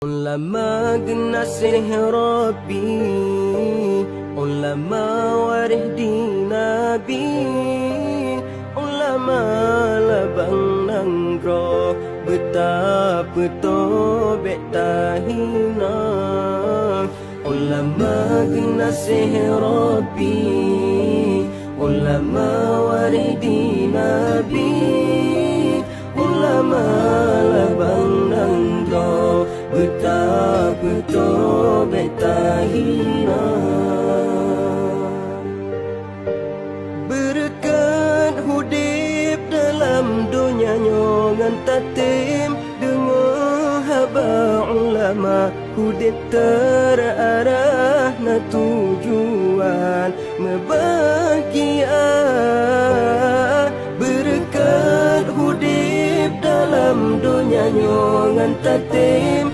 Ulama genasih Rabbi, ulama warih di Nabi, ulama labang nanggro, betapa tobek tahina. Ulama genasih Rabbi, ulama warih di Nabi, ulama labang nanggro, betapa tobek tahina. Berkat hudip dalam dunia nyongan tatim, dengar haba ulama hudip terarah na tujuan membahagia. Berkat hudip dalam dunia nyongan tatim,